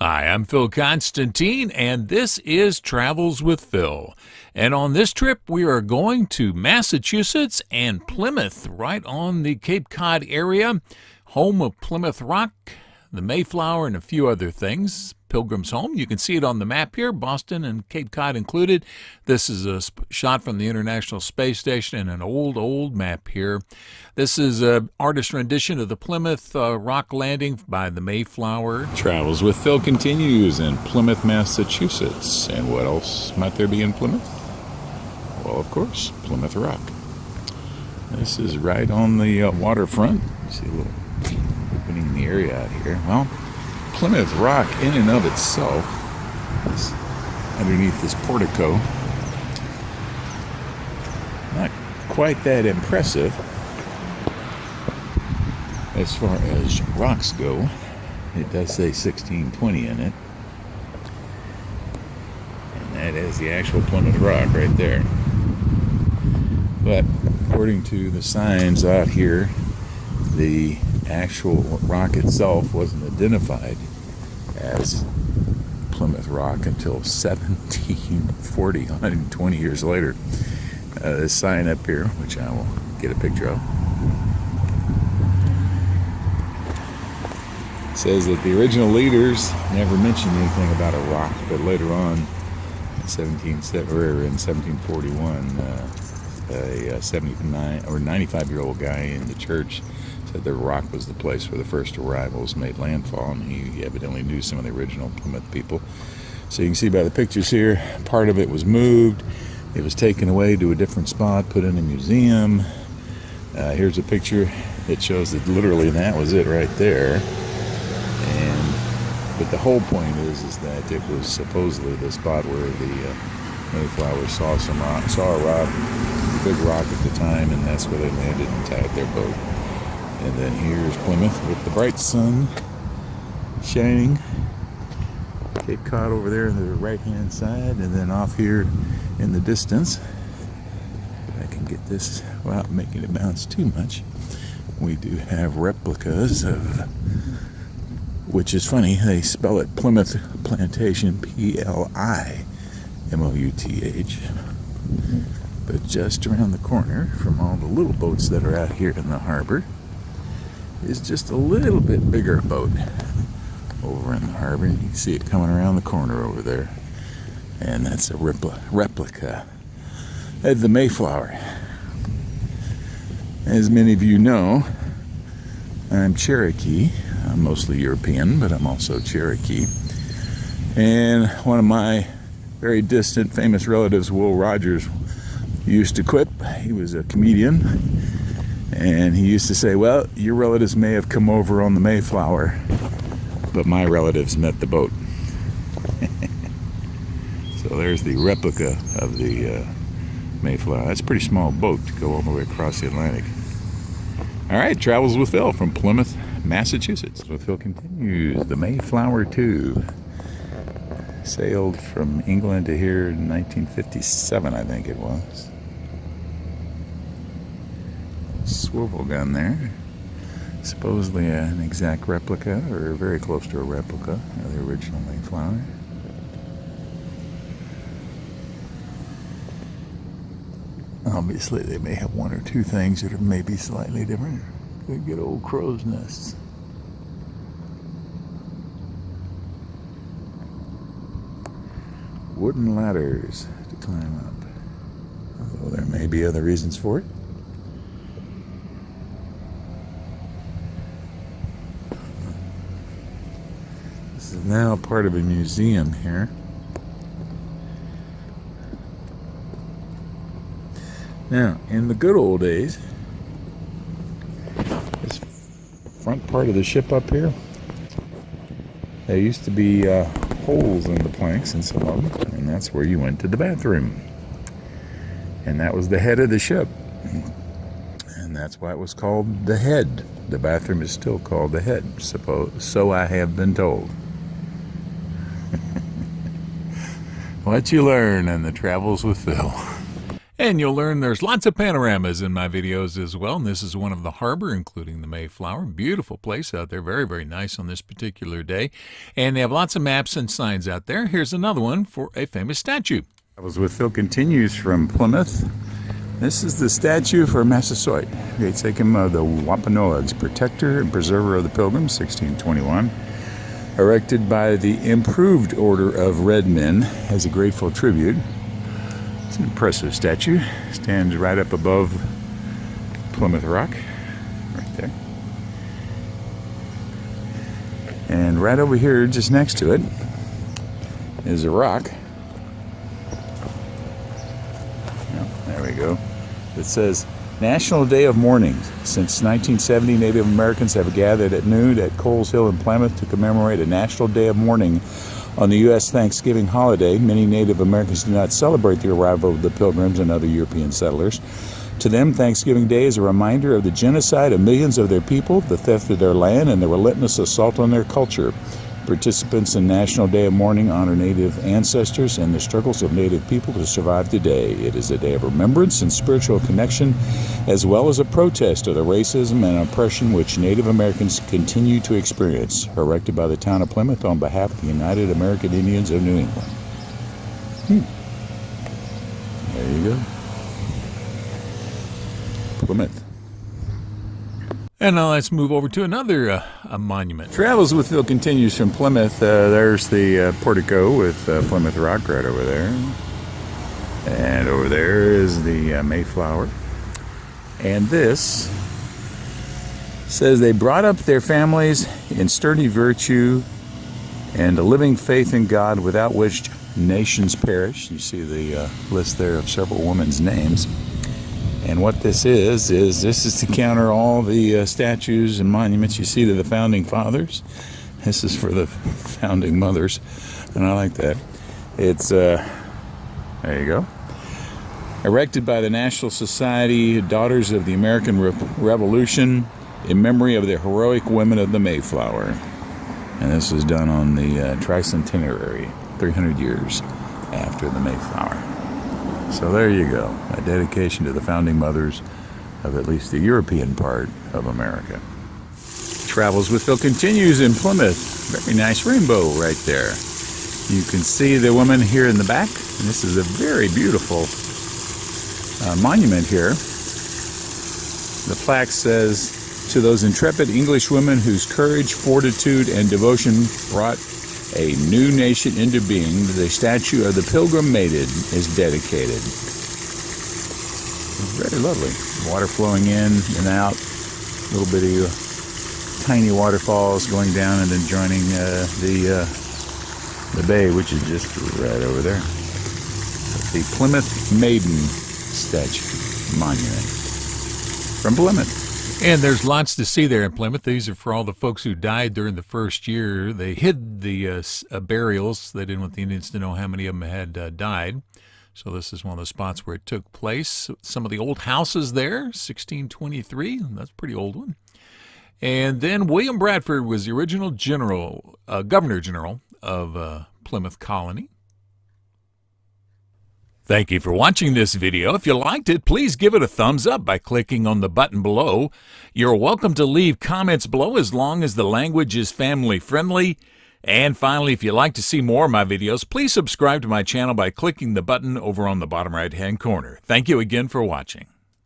Hi, I'm Phil Constantine, and this is Travels with Phil. And on this trip, we are going to Massachusetts and Plymouth, right on the Cape Cod area, home of Plymouth Rock, the Mayflower, and a few other things. Pilgrim's Home. You can see it on the map here, Boston and Cape Cod included. This is a shot from the International Space Station and an old map here. This is an artist rendition of the Plymouth Rock landing by the Mayflower. Travels with Phil continues in Plymouth, Massachusetts. And what else might there be in Plymouth? Well, of course, Plymouth Rock. This is right on the waterfront. You see a little opening in the area out here. Well, Plymouth Rock in and of itself is underneath this portico. Not quite that impressive as far as rocks go. It does say 1620 in it. And that is the actual Plymouth Rock right there. But according to the signs out here, the actual rock itself wasn't identified as Plymouth Rock until 1740, 120 years later. This sign up here, which I will get a picture of, says that the original leaders never mentioned anything about a rock, but later on in 1741, a 79 or 95-year-old guy in the church said the rock was the place where the first arrivals made landfall, and he evidently knew some of the original Plymouth people. So you can see by the pictures here, part of it was moved. It was taken away to a different spot, put in a museum. Here's a picture that shows that literally that was it right there. But the whole point is that it was supposedly the spot where the Mayflower saw a rock, a big rock at the time, and that's where they landed and tied their boat. And then here's Plymouth with the bright sun shining. Cape Cod over there on the right-hand side, and then off here in the distance, if I can get this without making it bounce too much, we do have replicas of, which is funny, they spell it Plymouth Plantation, P-L-I-M-O-U-T-H. But just around the corner from all the little boats that are out here in the harbor is just a little bit bigger boat over in the harbor. You can see it coming around the corner over there. And that's a replica of the Mayflower. As many of you know, I'm Cherokee. I'm mostly European, but I'm also Cherokee. And one of my very distant famous relatives, Will Rogers, used to quip. He was a comedian. And he used to say, well, your relatives may have come over on the Mayflower, but my relatives met the boat. So there's the replica of the Mayflower. That's a pretty small boat to go all the way across the Atlantic. All right, Travels with Phil from Plymouth, Massachusetts. With Phil continues. The Mayflower 2 sailed from England to here in 1957, I think it was. Swivel gun there, supposedly an exact replica, or very close to a replica of the original Mayflower. Obviously they may have one or two things that are maybe slightly different. Could get old crow's nests. Wooden ladders to climb up, although there may be other reasons for it. This is now part of a museum here. Now, in the good old days, this front part of the ship up here, there used to be holes in the planks in some of them, and that's where you went to the bathroom. And that was the head of the ship. And that's why it was called the head. The bathroom is still called the head, so I have been told. What you learn in the Travels with Phil. And you'll learn there's lots of panoramas in my videos as well. And this is one of the harbor, including the Mayflower. Beautiful place out there. Very, very nice on this particular day. And they have lots of maps and signs out there. Here's another one for a famous statue. Travels with Phil continues from Plymouth. This is the statue for Massasoit, Great Sachem of the Wampanoags, protector and preserver of the Pilgrims, 1621. Erected by the Improved Order of Red Men as a grateful tribute. It's an impressive statue. Stands right up above Plymouth Rock, right there. And right over here, just next to it, is a rock. There we go. It says, National Day of Mourning. Since 1970, Native Americans have gathered at noon at Coles Hill in Plymouth to commemorate a National Day of Mourning on the U.S. Thanksgiving holiday. Many Native Americans do not celebrate the arrival of the Pilgrims and other European settlers. To them, Thanksgiving Day is a reminder of the genocide of millions of their people, the theft of their land, and the relentless assault on their culture. Participants in National Day of Mourning honor Native ancestors and the struggles of Native people to survive today. It is a day of remembrance and spiritual connection, as well as a protest of the racism and oppression which Native Americans continue to experience. Erected by the town of Plymouth on behalf of the United American Indians of New England. There you go. Plymouth. And now let's move over to another monument. Travels with Phil continues from Plymouth. There's the portico with Plymouth Rock right over there. And over there is the Mayflower. And this says they brought up their families in sturdy virtue and a living faith in God without which nations perish. You see the list there of several women's names. And what this is to counter all the statues and monuments you see to the founding fathers. This is for the founding mothers, and I like that. It's, there you go. Erected by the National Society Daughters of the American Revolution in memory of the heroic women of the Mayflower. And this was done on the tricentenary, 300 years after the Mayflower. So there you go, a dedication to the founding mothers of at least the European part of America. Travels with Phil continues in Plymouth. Very nice rainbow right there. You can see the woman here in the back. And this is a very beautiful monument here. The plaque says, to those intrepid English women whose courage, fortitude, and devotion brought a new nation into being, the statue of the Pilgrim Maiden is dedicated. It's very lovely. Water flowing in and out, little bitty tiny waterfalls going down and then joining the bay, which is just right over there. The Plymouth Maiden statue monument from Plymouth. And there's lots to see there in Plymouth. These are for all the folks who died during the first year. They hid the burials. They didn't want the Indians to know how many of them had died. So this is one of the spots where it took place. Some of the old houses there, 1623. That's a pretty old one. And then William Bradford was the original Governor General of Plymouth Colony. Thank you for watching this video. If you liked it, please give it a thumbs up by clicking on the button below. You're welcome to leave comments below as long as the language is family friendly. And finally, if you'd like to see more of my videos, please subscribe to my channel by clicking the button over on the bottom right-hand corner. Thank you again for watching.